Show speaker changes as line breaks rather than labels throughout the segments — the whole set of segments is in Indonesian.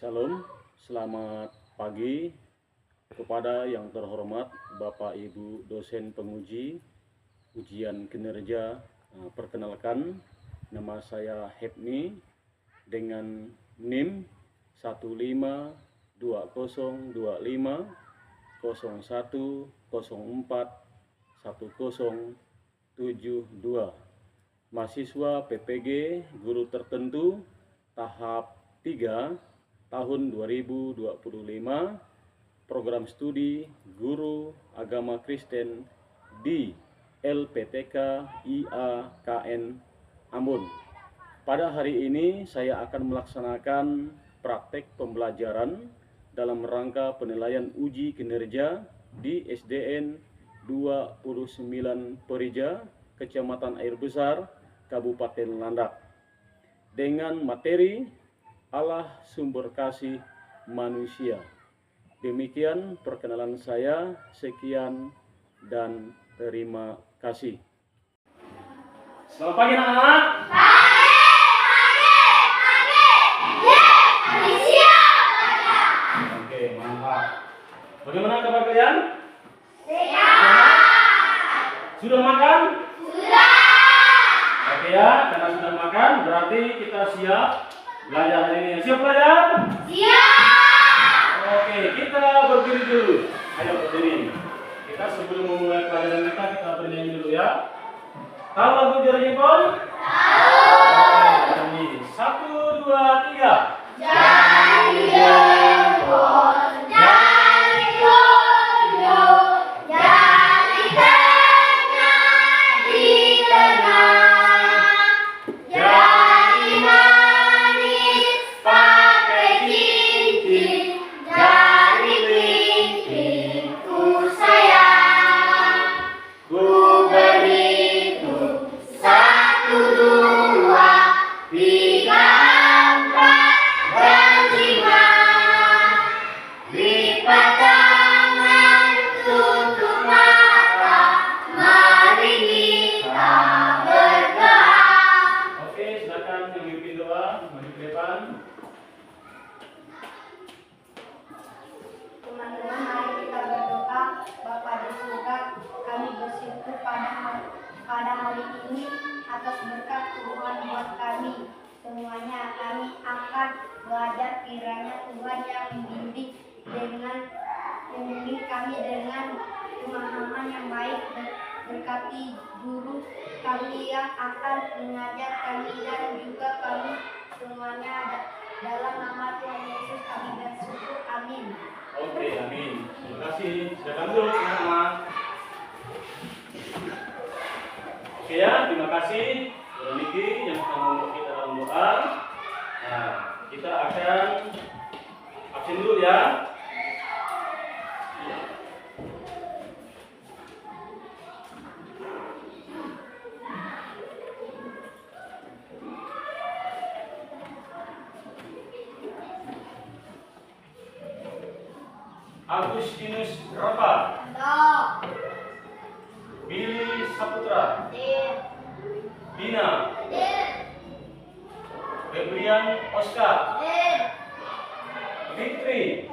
Shalom, selamat pagi kepada yang terhormat Bapak Ibu dosen penguji ujian kinerja. Perkenalkan, nama saya Hepni dengan NIM 1522001041072, mahasiswa PPG guru tertentu tahap 3 tahun 2025, program studi Guru Agama Kristen di LPTK IAKN Ambon. Pada hari ini saya akan melaksanakan praktek pembelajaran dalam rangka penilaian uji kinerja di SDN 29 Perija, Kecamatan Air Besar, Kabupaten Landak, dengan materi Allah sumber kasih manusia. Demikian perkenalan saya, sekian dan terima kasih. Selamat pagi anak-anak. Oke, mantap. Bagaimana kabar kalian? Sehat. Sudah makan? Sudah. Oke ya, karena sudah makan berarti kita siap belajar hari ini. Siap belajar? Siap. Oke, kita berdiri dulu. Ayo berdiri. Kita sebelum memulai pelajaran kita bernyanyi dulu ya. Tahu lagu Jari Jempol? Tahu. Oke, 1, 2, 3. Jari jempol, jari telunjuk, jari tengah di tengah, jari manis pakai cincin, jari kelingkingku sayang, ku berhitung 1, 2, 3, 4 dan 5. Lipat tangan, tutup mata, mari kita berdoa. Oke, silakan yang memimpin doa maju ke depan.
Teman-teman, mari kita berdoa. Bapa di surga, kami bersyukur pada hari ini atas berkat Tuhan buat kami. Semuanya kami akan belajar, kiranya Tuhan yang membimbing kami dengan pemahaman yang baik. Berkati guru kami yang akan mengajar kami dan juga kami semuanya. Dalam nama Tuhan Yesus kami bersyukur. Amin.
Oke, amin. Terima kasih. Silakan dulu teman-teman. Oke ya, terima kasih Bro Niki yang sudah membawa kita dalam doa. Nah, kita akan absen dulu ya. Agustinus Rafa, Billy Saputra, Dina, Febrian Oscar, Fitri,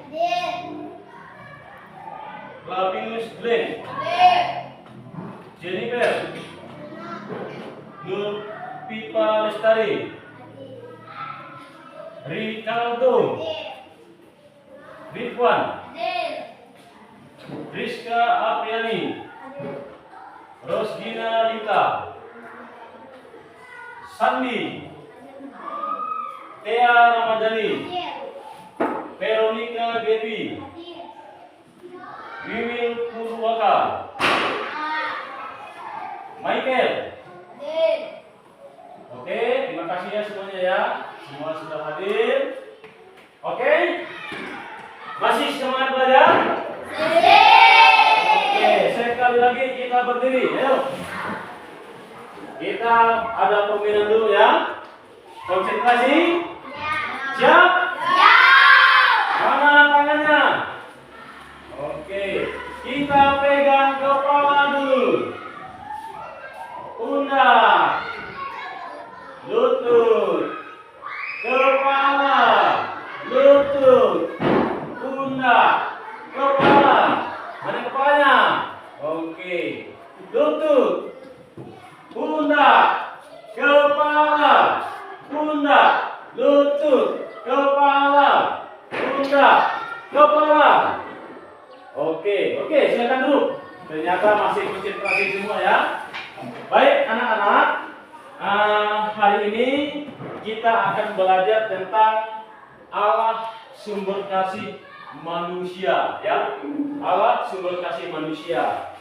Flavinus Glenn, Jennifer, Nur Pipa Lestari, Ricardo, Ridwan, Rizka Apriani, Rosgina Lita, Sandi, Tea Ramadhani, Veronica Devi, Wiwil Purwaka, Michael. Oke, terima kasih ya semuanya ya. Semua sudah hadir. Oke, masih semangat belajar? Oke, sekali lagi kita berdiri. Ayo. Kita ada permainan dulu ya. Konsentrasi. Siap? Mana tangannya? Oke, kita pegang kepala dulu. Pundak, lutut, kepala, lutut. kepala. Kepala. Oke, silakan duduk. Ternyata masih konsentrasi semua ya. Baik anak-anak, hari ini kita akan belajar tentang Allah sumber kasih manusia ya. Allah sumber kasih manusia.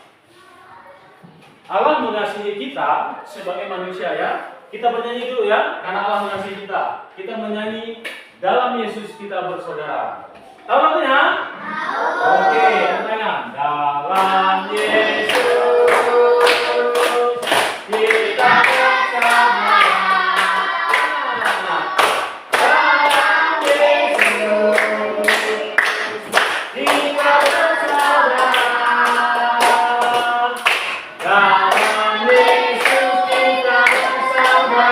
Allah mengasihi kita sebagai manusia ya. Kita bernyanyi dulu ya, karena Allah mengasihi kita. Kita menyanyi dalam Yesus kita bersaudara. Tahu lagunya? Oke, tangan. Dalam Yesus kita bersama. Dalam Yesus kita bersama. Dalam Yesus kita bersama.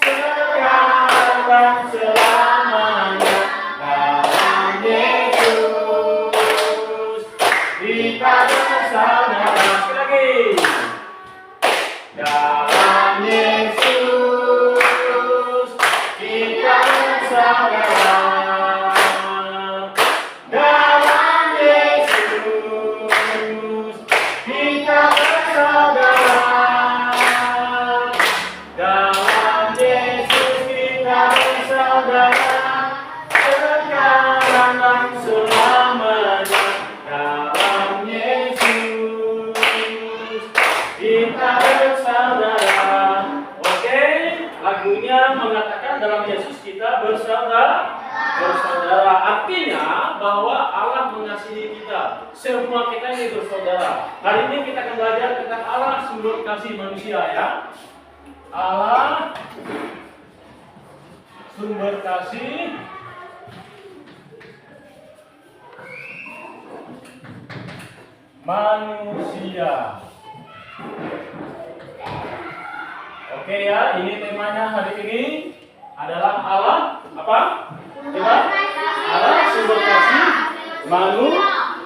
Sekarang dan selamanya. Dalam Yesus kita bersama. Sekali lagi. Dalam Yesus kita bersama. Dalam Yesus kita bersaudara. Dalam Yesus kita bersaudara. Sekarang dan selamanya. Dalam Yesus kita bersaudara. Oke, lagunya mengatakan dalam Yesus kita bersaudara. Bersaudara artinya bahwa Allah mengasihi kita. Semua kita ini bersaudara. Hari ini kita akan belajar tentang Allah sumber kasih manusia ya. Allah sumber kasih manusia. Oke ya, ini temanya hari ini adalah Allah apa? Coba. Allah sumber kasih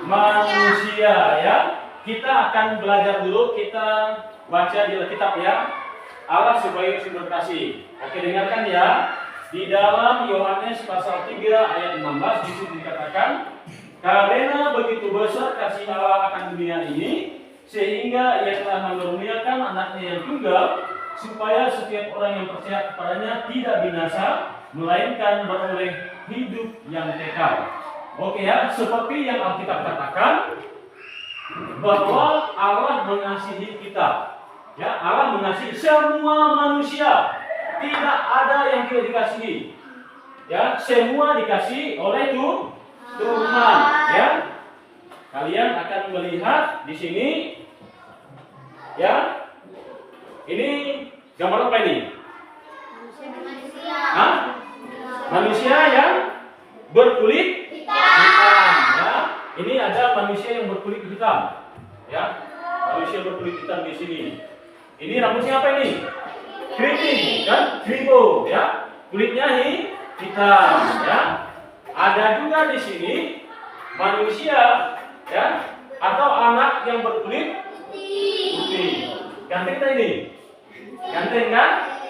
manusia ya. Kita akan belajar dulu, kita baca di Alkitab ya. Allah sebagai sumber kasih. Oke, dengarkan ya. Di dalam Yohanes pasal 3 ayat 16 di situ dikatakan, karena begitu besar kasih Allah akan dunia ini, sehingga Ia telah mengaruniakan anaknya yang tunggal, supaya setiap orang yang percaya kepadanya tidak binasa, melainkan beroleh hidup yang kekal. Oke ya, seperti yang Alkitab katakan bahwa Allah mengasihi kita. Ya, Allah mengasihi semua manusia. Tidak ada yang tidak dikasihi. Ya, semua dikasihi oleh Tuhan. Ya, kalian akan melihat di sini. Ya, ini gambar apa ini? Hah? Manusia yang berkulit hitam. Ya, ini ada manusia yang berkulit hitam. Ya, manusia berkulit hitam di sini. Ini rambutnya apa ini? Keriting, kan? Kribo, ya. Kulitnya hitam, ya. Ada juga di sini manusia, ya, atau anak yang berkulit putih. Ganteng kan ini? Ganteng kan?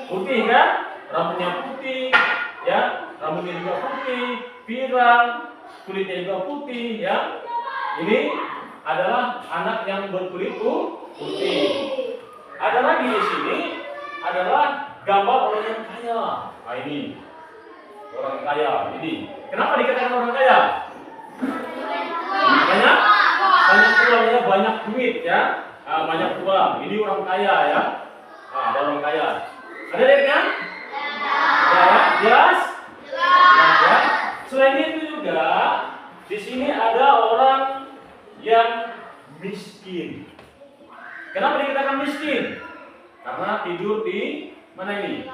Putih kan? Rambutnya putih, ya. Rambutnya juga putih, pirang, kulitnya juga putih, ya. Ini adalah anak yang berkulit putih. Ada lagi di sini adalah gambar orang yang kaya. Nah ini orang kaya. Ini kenapa dikatakan orang kaya? Banyak uangnya, banyak duit ya. Banyak uang. Ini orang kaya ya. Ada orang kaya. Ada lihat kan? Ya, jelas? Ya. Selain itu juga di sini ada orang yang miskin. Kenapa dikatakan miskin? Karena tidur di mana ini?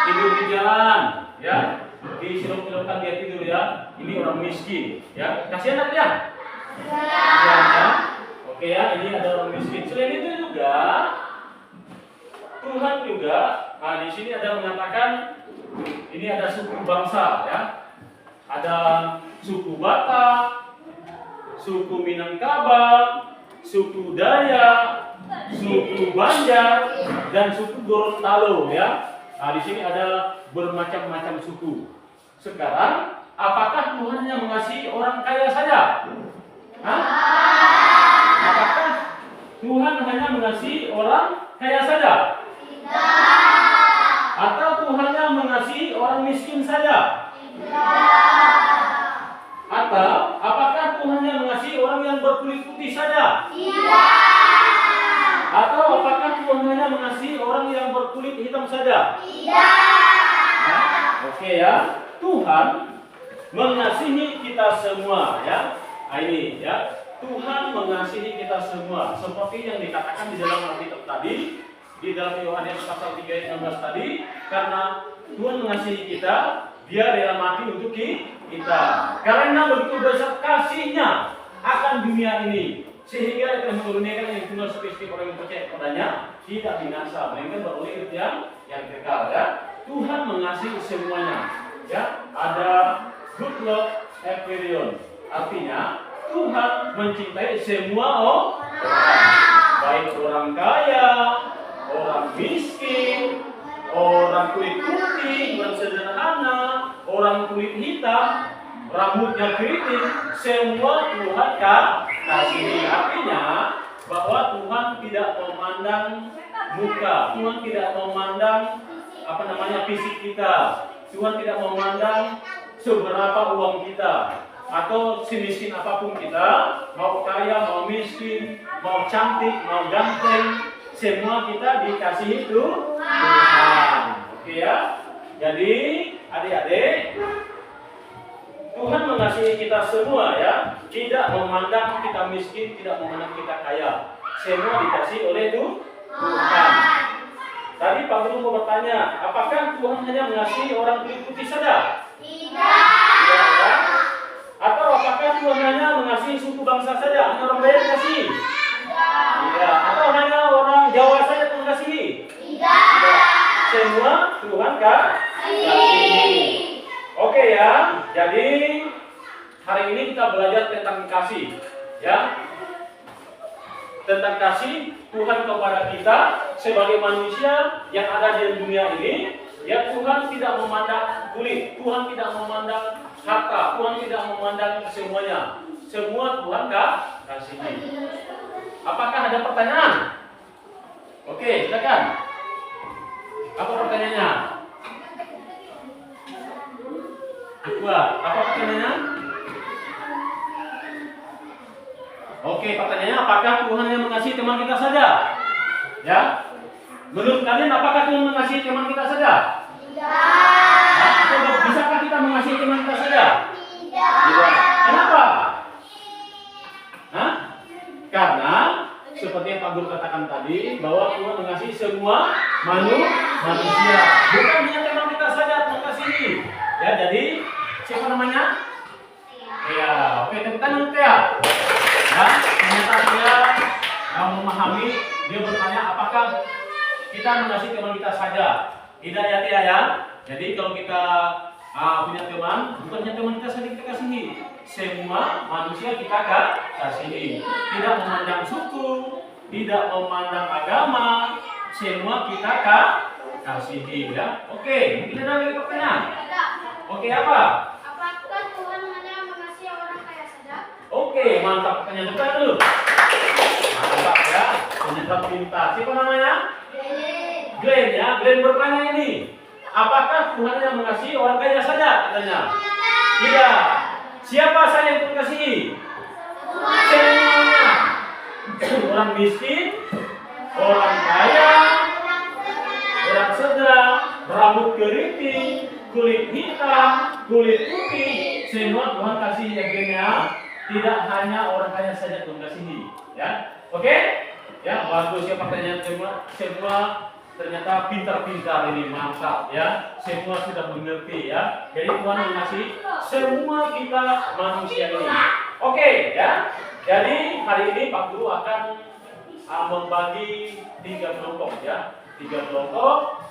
Tidur di jalan, ya. Di siluk-silukan dia tidur ya. Ini orang miskin, ya. Kasihan tak dia? Ya. Oke ya, ini ada orang miskin. Selain itu juga Tuhan juga, nah di sini ada mengatakan ini ada suku bangsa, ya. Ada suku Batak, suku Minangkabau, suku Dayak, suku Banjar, dan suku Gorontalo ya. Nah, di sini ada bermacam-macam suku. Sekarang apakah Tuhan hanya mengasihi orang kaya saja? Hah? Apakah Tuhan hanya mengasihi orang kaya saja? Atau Tuhan hanya mengasihi orang miskin saja? Atau apakah Tuhan hanya mengasihi orang yang berkulit putih saja? Atau apakah Tuhan hanya mengasihi orang yang berkulit hitam saja? Nah, oke ya. Tuhan mengasihi kita semua ya. Nah, ini ya. Tuhan mengasihi kita semua seperti yang dikatakan di dalam Alkitab tadi, di dalam Yohanes pasal 3 ayat 16 tadi, karena Tuhan mengasihi kita, Dia rela mati untuk kita. Karena begitu besar kasih-Nya akan dunia ini, sehingga Dia menurunkan yang tunggal spesifik orang yang percaya padanya tidak binasa, melainkan beroleh hidup yang kekal ya. Tuhan mengasihi semuanya. Ya, ada good love everyone. Artinya Tuhan mencintai semua orang, baik orang kaya, orang miskin, orang kulit putih, orang sederhana, orang kulit hitam, rambutnya keriting, semua Tuhan kasih. Artinya bahwa Tuhan tidak memandang muka, Tuhan tidak memandang fisik kita, Tuhan tidak memandang seberapa uang kita, atau semiskin apapun kita, mau kaya, mau miskin, mau cantik, mau ganteng, semua kita dikasihi Tuhan. Oke ya. Jadi adik-adik, Tuhan mengasihi kita semua ya, tidak memandang kita miskin, tidak memandang kita kaya, semua dikasihi oleh Tuhan. Tadi Pak Guru mau bertanya, apakah Tuhan hanya mengasihi orang kulit putih saja? Tidak. Ya? Atau apakah Tuhan hanya mengasihi suku bangsa saja? Hanya orang Dayak kasih? Tidak. Atau hanya orang Jawa saja Tuhan kasihi? Tidak. Semua Tuhan kasih. Oke ya. Jadi hari ini kita belajar tentang kasih, ya. Tentang kasih Tuhan kepada kita sebagai manusia yang ada di dunia ini. Ya, Tuhan tidak memandang kulit, Tuhan tidak memandang harta, Tuhan tidak memandang semuanya. Semua Tuhan kasih. Apakah ada pertanyaan? Oke, silakan. Apa pertanyaannya? Apa pertanyaannya? Oke, pertanyaannya apakah Tuhan yang mengasihi teman kita saja? Ya. Menurut kalian apakah Tuhan mengasihi teman kita saja? Tidak. Atau bisakah kita mengasihi teman kita saja? Tidak. Kenapa? Karena seperti yang Pak Guru katakan tadi, bahwa Tuhan mengasihi semua manusia, bukan hanya teman kita saja Tuhan kasihi. Ya, jadi siapa namanya? Ya, oke, tepuk tangan untuk ya. Ya, ternyata dia memahami, dia bertanya apakah kita mengasihi teman kita saja. Tidak ya Tia ya. Jadi kalau kita punya teman, bukannya teman kita saja kita kasihi, semua manusia kita kasihi. Tidak memandang suku, tidak memandang agama, semua kita kasihi ya. Oke, mungkin ada lagi pertanyaan? Oke, apa?
Apakah Tuhan hanya mengasihi orang kaya saja?
Oke, mantap, pertanyaan depan dulu. Mantap ya, penyedap pintar. Siapa namanya? Glenn ya, Glenn bertanya ini, apakah Tuhan yang mengasihi orang kaya saja? Katanya. Tidak. Siapa saja yang Tuhan kasihi? Semuanya. Orang miskin, orang kaya, orang sedang, rambut keriting, kulit hitam, kulit putih, semua Tuhan kasihi ya Glenn ya. Tidak hanya orang kaya saja Tuhan kasihi. Ya, oke? Ya, bagus ya pertanyaan semua ternyata pintar-pintar ini, mantap ya. Semua sudah mengerti ya. Jadi Tuhan mengasihi semua kita manusia ini. Oke ya. Jadi hari ini Pak Guru akan membagi 3 kelompok ya. 3 kelompok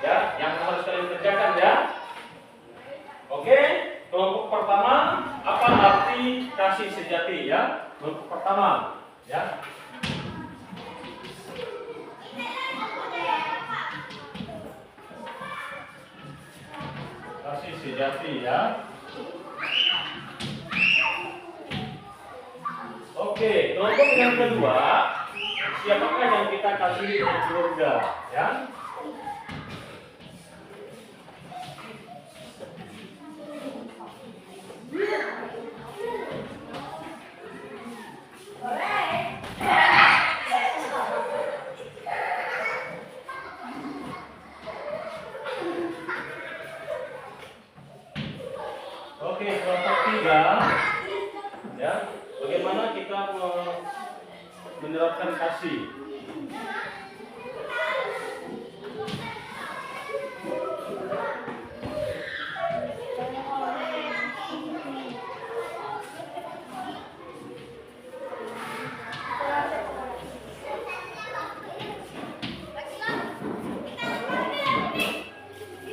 ya yang harus kalian kerjakan ya. Oke, kelompok pertama, apa arti kasih sejati ya? Kelompok pertama ya. Kasih sejati ya. Oke, kelompok yang kedua, siapakah yang kita kasih dari keluarga? Ya. Oke, kelompok 3, ya. Bagaimana kita menerapkan kasih?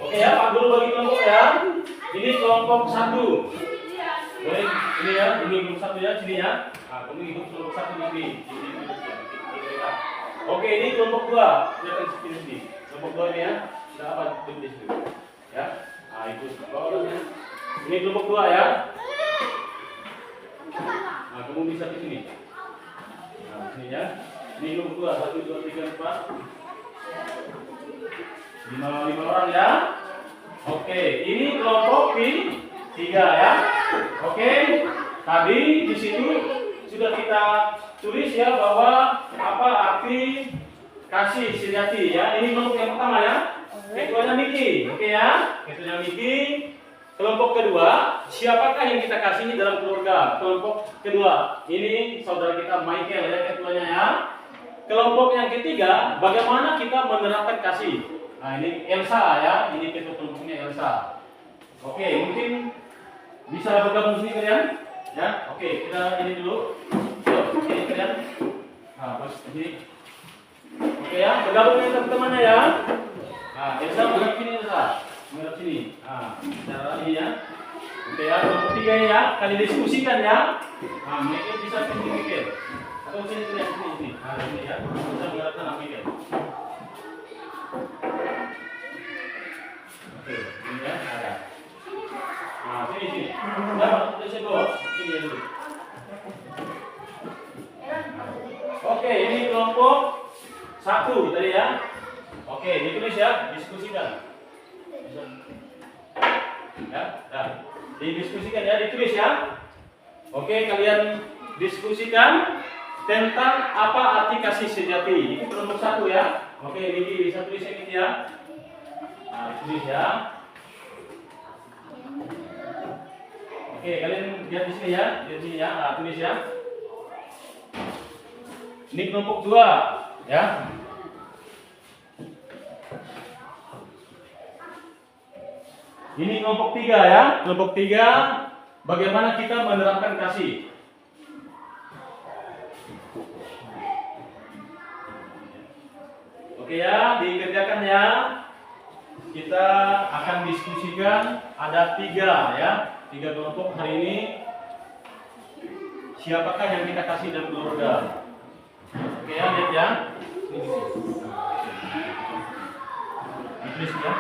Oke ya, Pak Guru bagi kelompok ya. Ini kelompok 1. Boleh ini ya, ini kelompok 1 ya, sini ya. Nah, kamu ikut kelompok 1 di sini. Oke, ini kelompok 2. Lihat di sini. Kelompok 2 ini ya. Sudah apa di sini? Ya. Nah, itu bawahnya. Ini kelompok 2 ya. Nah, kamu bisa di sini. Nah, sini ya. Ini kelompok 2, 1 2 3 4. 5 orang ya. Oke, ini kelompok 3 ya. Oke. Tadi di situ sudah kita tulis ya bahwa apa arti kasih sejati ya. Ini kelompok yang pertama ya. Ketuanya Miki. Oke ya. Ketuanya Miki. Kelompok kedua, siapakah yang kita kasih dalam keluarga? Kelompok kedua, ini saudara kita Michael ya ketuanya ya. Kelompok yang ketiga, bagaimana kita menerapkan kasih? Nah, ini Elsa ya, ini ketua kelompoknya Elsa. Oke, mungkin bisa bergabung sini kalian? Ya, oke, kita ini dulu. Yuk, ini kalian. Nah, terus ini. Oke ya, bergabung dengan teman-temannya ya. Nah, Elsa menghadap sini Elsa. Menghadap sini. Nah, cara ini ya. Oke ya, kelompok 3 ini ya, kalian diskusikan ya. Nah, Michael bisa sini Michael. Atau sini kalian sini. Nah, ini ya. Bisa menghadap sana Michael. Oke, ini ya, ada. Nah, sini. Dapat, saya bawa. Sini ya dulu. Oke, ini kelompok 1 tadi ya. Oke, ditulis ya, diskusikan. Ya, dah. Didiskusikan ya, ditulis ya. Oke, kalian diskusikan tentang apa arti kasih sejati. Itu kelompok 1 ya. Oke, ini bisa tulis ini ya. Nah, tulis ya. Oke, kalian lihat di sini ya, lihat di sini ya. Nah, tulis ya. Ini kelompok 2 ya. Ini kelompok 3 ya. Kelompok 3, bagaimana kita menerapkan kasih? Oke ya, dikerjakan ya. Kita akan diskusikan ada 3 ya. 3 kelompok hari ini. Siapakah yang kita kasih dalam keluarga? Oke ya, lihat ya. Ditulis ya.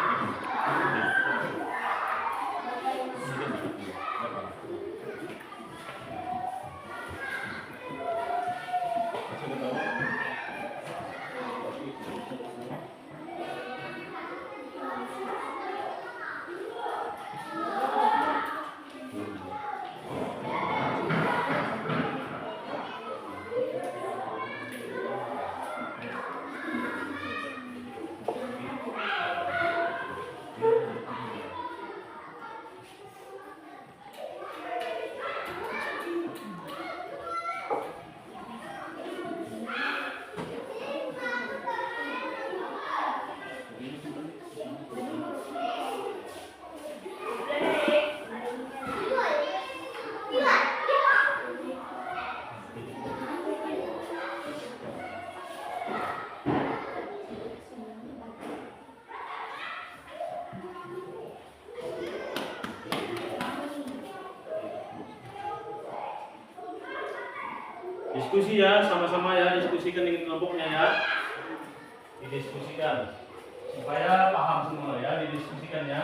Diskusi ya, sama-sama ya, diskusikan dengan kelompoknya ya. Didiskusikan supaya paham semua ya, didiskusikan ya.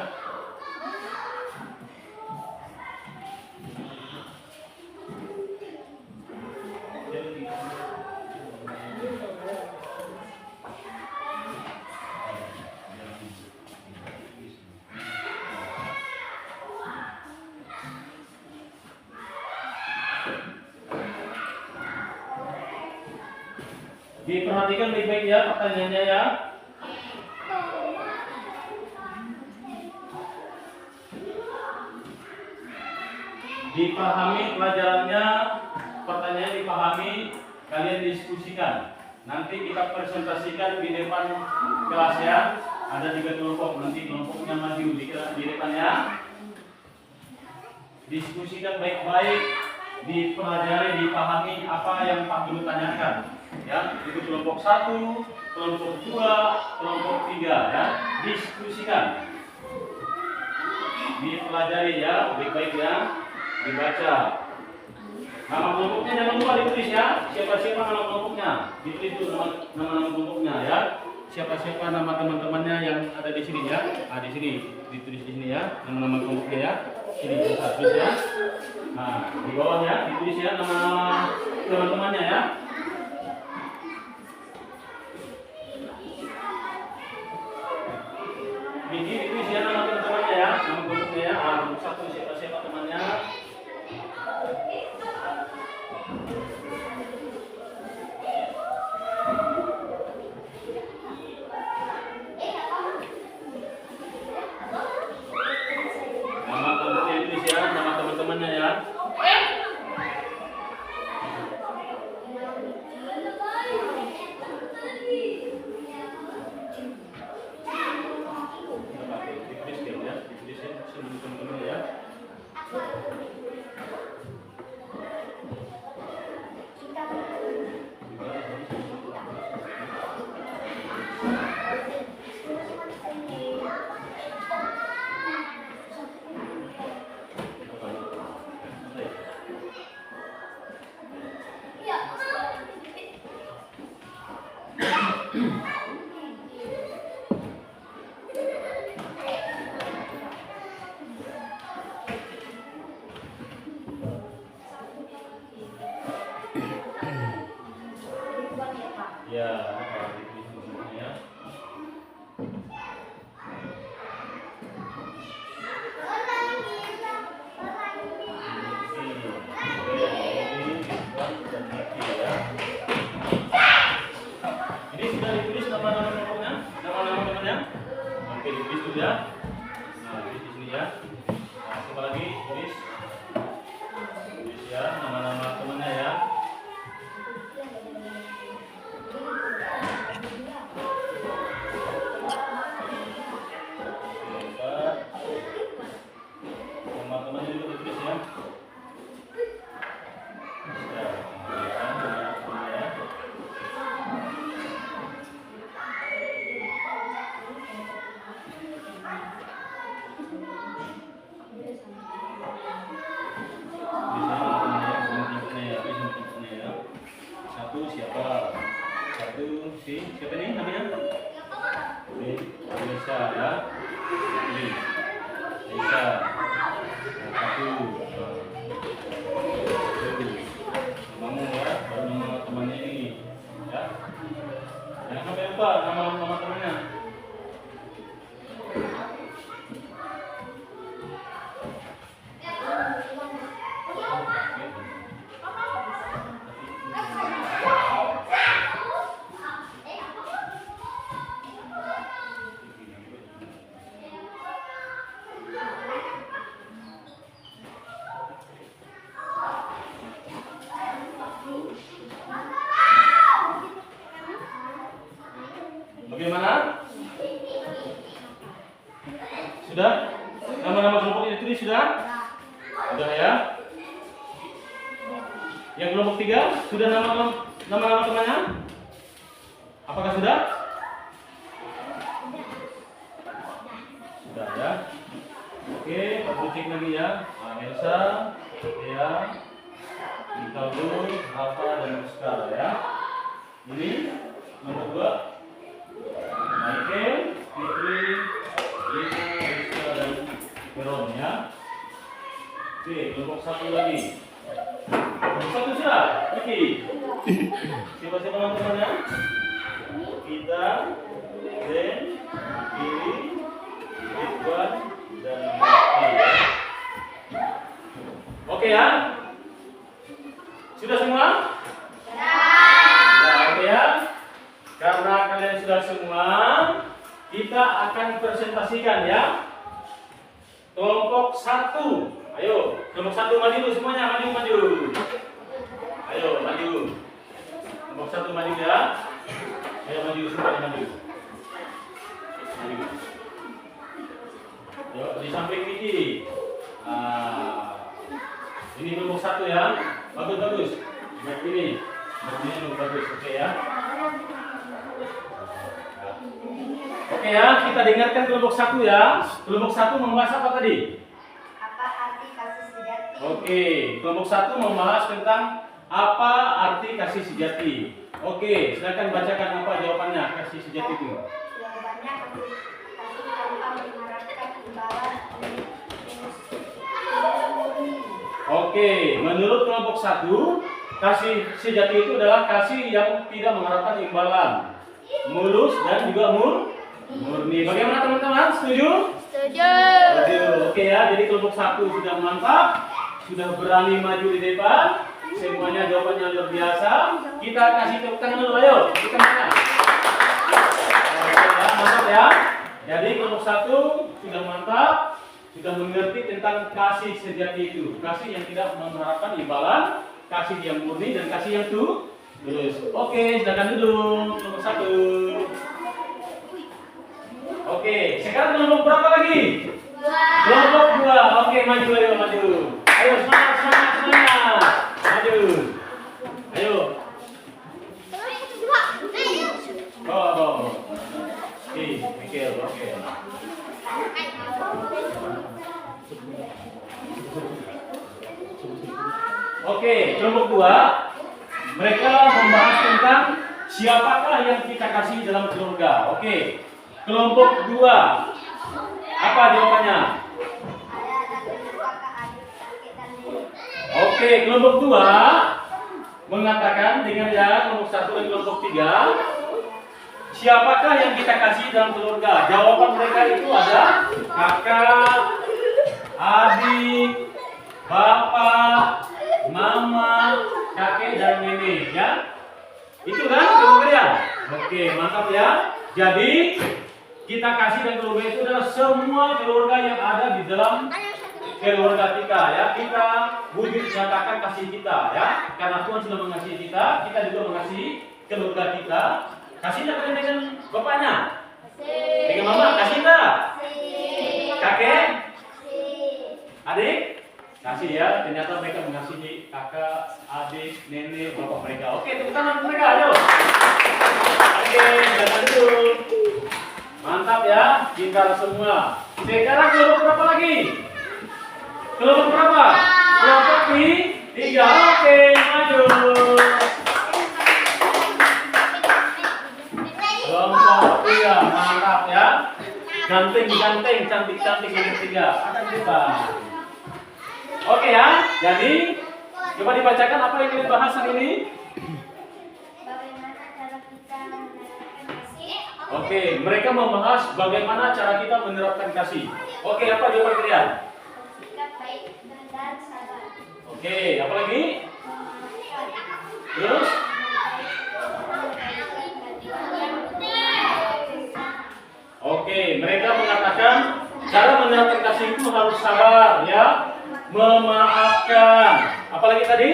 Diperhatikan baik-baik ya pertanyaannya ya. Dipahami pelajarannya, pertanyaan dipahami, kalian diskusikan. Nanti kita presentasikan di depan kelas ya. Ada 3 kelompok, nanti kelompoknya maju di depan ya. Diskusikan baik-baik, dipelajari, dipahami apa yang Pak Guru tanyakan. Ya, itu kelompok 1, kelompok 2, kelompok 3 ya. Diskusikan. Dipelajari ya, baik-baik ya. Dibaca. Nama kelompoknya jangan lupa ditulis ya. Siapa-siapa nama kelompoknya. Ditulis itu nama kelompoknya ya. Siapa-siapa nama teman-temannya yang ada di sini ya. Di sini ditulis di sini ya. Nama-nama kelompoknya ya. Sini tulis ya. Nah, di bawah ya ditulis ya nama-nama teman-temannya ya. Ini ditulis ya nama teman-temannya ya. Nama kelompoknya ya. Satu siapa-siapa temannya. Nama kelompoknya ditulis ya, nama teman-temannya ya. Ya, ditulis ya. Ini sudah ditulis nama-nama kelompoknya, nama-nama temannya. Oke, ditulis dulu ya. Nah, tulis di sini ya. Nah, coba lagi tulis ya nama-nama temannya ya. Teman-temannya juga ditulis ya. Siapa nih namanya? Lisa ya. Lisa. Satu. Kamu ya, baru nama temannya ini. Ya. Jangan sampai lupa nama temannya. Bagaimana? Sudah? Nama-nama kelompok itu sudah? Sudah ya? Yang kelompok 3 sudah nama-nama temannya? Apakah sudah? Sudah ya? Oke, aku cek lagi ya. Elsa, Thea, Ikaldo, Rafa, dan Oscar ya. Ini nomor 2. Michael, Fitri, Lina, Rizka, dan Veron ya. Oke, kelompok 1 lagi. Kelompok 1 sudah, Ricky. Siapa-siapa teman-temannya? Kita, Den, Kiri, Ridwan, dan Mati. Oke ya? Sudah semua? Sudah. Oke ya? karena kalian sudah semua, kita akan presentasikan ya. Kelompok 1. Ayo, kelompok 1 maju dulu semuanya, maju. Ayo, maju. Kelompok 1 maju ya. Ayo maju semuanya, maju. Ayo, di samping Vicky. Ini kelompok 1 ya. Bagus. Ini bagus. Oke ya. Oke ya, kita dengarkan kelompok 1 ya. Kelompok 1 membahas apa tadi?
Apa arti kasih sejati?
Oke, kelompok 1 membahas tentang apa arti kasih sejati. Oke, silakan bacakan apa jawabannya kasih sejati itu.
Jawabannya kasih tanpa mengharapkan imbalan.
Oke, menurut kelompok 1, kasih sejati itu adalah kasih yang tidak mengharapkan imbalan, mulus dan juga murni. Bagaimana teman-teman? Setuju?
Setuju.
Oke ya, jadi kelompok 1 sudah mantap, sudah berani maju di depan. Semuanya jawabannya luar biasa. Kita kasih tepuk tangan dulu, ayo. Kita mana? Oke ya, mantap ya. Jadi kelompok 1 sudah mantap, sudah mengerti tentang kasih sejati itu. Kasih yang tidak mengharapkan imbalan, kasih yang murni dan kasih yang tulus. Oke, silakan duduk kelompok 1. Oke, sekarang kelompok berapa lagi? 2. Kelompok 2. Oke, maju. Ayo semangat. Maju. Ayo. Oke, mikir. Oke. Oke, kelompok 2. Mereka membahas tentang siapakah yang kita kasih dalam keluarga. Oke. Kelompok 2. Apa jawabannya? Oke, kelompok 2 mengatakan dengan ya kelompok 1 dan kelompok 3. Siapakah yang kita kasih dalam keluarga? Jawaban mereka itu ada kakak, adik, bapak, mama, kakek dan nenek ya. Itu kan keluarga. Oke, mantap ya. Jadi kita kasih dan keluarga itu adalah semua keluarga yang ada di dalam keluarga kita ya. Kita wujud nyatakan kasih kita ya. Karena Tuhan sudah mengasihi kita, kita juga mengasihi keluarga kita. Kasihnya kalian dengan bapaknya, dengan mama kasih enggak? Kakek, adik, kasih ya. Ternyata mereka mengasihi kakak, adik, nenek, bapak mereka. Oke, tepuk tangan mereka, ayo. Oke, jangan dulu. Mantap ya, pintar semua. Sekarang kelompok berapa lagi? Kelompok berapa? Kelompok 3. Oke, maju. Kelompok 3, mantap ya. Cantik, cantik yang 3. Akan kita. Oke ya, jadi coba dibacakan apa yang kita bahas hari ini. Oke, mereka membahas bagaimana cara kita menerapkan kasih. Oke, apa jawaban kalian?
Sikap baik dan sabar.
Oke, apa lagi? Terus? Oke, mereka mengatakan cara menerapkan kasih itu harus sabar ya, memaafkan. Apalagi tadi?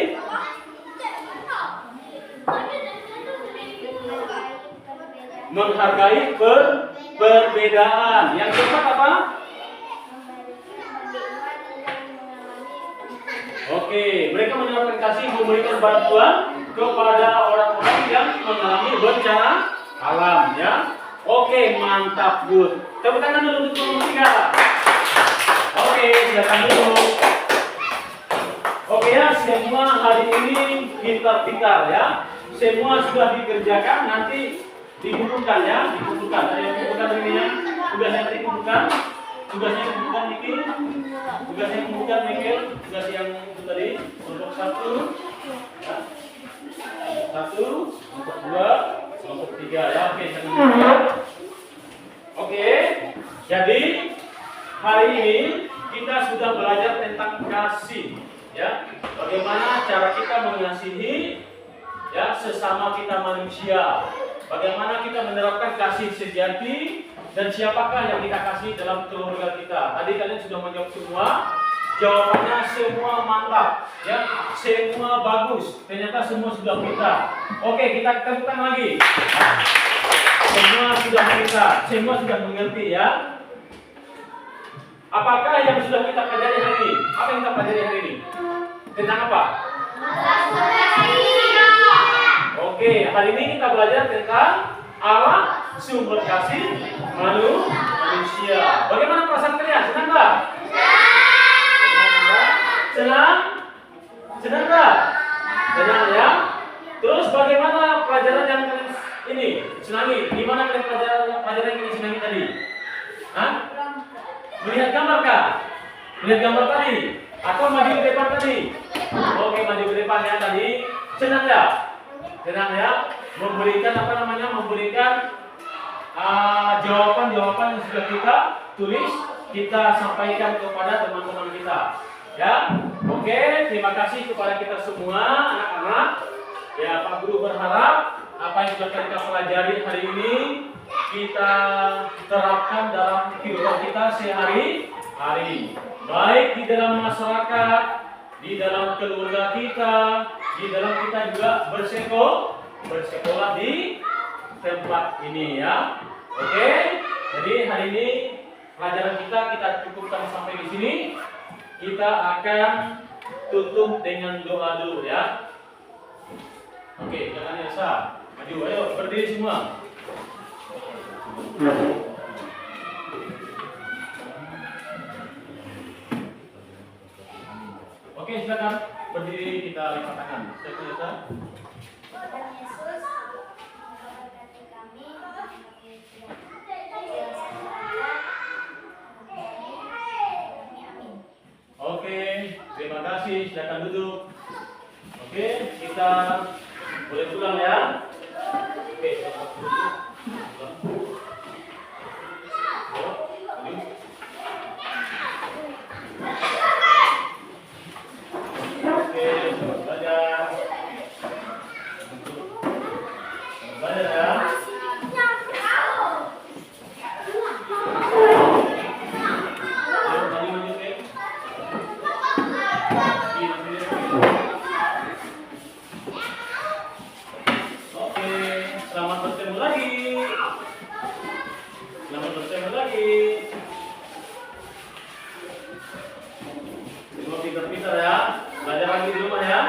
Menghargai perbedaan. Yang keempat apa? Oke, mereka menerapkan kasih memberikan bantuan kepada orang-orang yang mengalami bencana alam ya. Oke, mantap good. Tepuk tangan dulu untuk kelompok 3. Oke, silakan dulu. Oke ya, semua hari ini pintar-pintar ya. Semua sudah dikerjakan, nanti dikumpulkan ya, dikumpulkan. Ada yang dikumpulkan ini ya. Tugasnya dikumpulkan. Tugasnya dikumpulkan Mikil. Tugasnya dikumpulkan Mikil. Tugas yang itu tadi kelompok 1. Ya. 1, kelompok 2, kelompok 3 ya. Oke, jadi hari ini kita sudah belajar tentang kasih ya. Bagaimana cara kita mengasihi ya sesama kita manusia. bagaimana kita menerapkan kasih sejati dan siapakah yang kita kasih dalam keluarga kita. Tadi kalian sudah menjawab semua. Jawabannya semua mantap, ya, semua bagus. Ternyata semua sudah pintar. Oke, kita tepukkan lagi. Semua sudah pintar, semua sudah mengerti, ya. Apakah yang sudah kita pelajari hari ini? Apa yang kita pelajari hari ini? Tentang apa? Oke, hari ini kita belajar tentang Allah sumber kasih manusia. Bagaimana perasaan kalian? Senang nggak? Senang? Senang nggak? Senang, ya? Terus bagaimana pelajaran yang kalian ini senangi? Gimana kalian pelajaran yang kalian senangi tadi? Hah? Melihat gambar kah? Melihat gambar tadi? Atau maju ke depan tadi? Oke, maju ke depan ya tadi. Senang ya? Senang ya? Memberikan apa namanya? Memberikan jawaban-jawaban yang sudah kita tulis, kita sampaikan kepada teman-teman kita. Ya, oke, terima kasih kepada kita semua anak-anak. Ya, Pak Guru berharap apa yang sudah kita pelajari hari ini kita terapkan dalam kehidupan kita sehari-hari. Baik di dalam masyarakat, di dalam keluarga kita, di dalam kita juga bersekolah di tempat ini, ya. Oke, jadi hari ini pelajaran kita cukupkan sampai di sini. Kita akan tutup dengan doa dulu, ya. Oke, jangan biasa. Maju, ayo berdiri semua. Oke, silakan berdiri, kita lipat tangan. Silakan, biasa.
Tuhan Yesus memberkati kami.
Oke, terima kasih. Silakan duduk. Oke, kita boleh pulang ya. Oke, selamat duduk. Oke, selamat belajar. Selamat belajar ya. Selamat bertemu lagi. Selamat bertemu lagi. Semua pintar-pintar ya. Belajar lagi di rumah ya.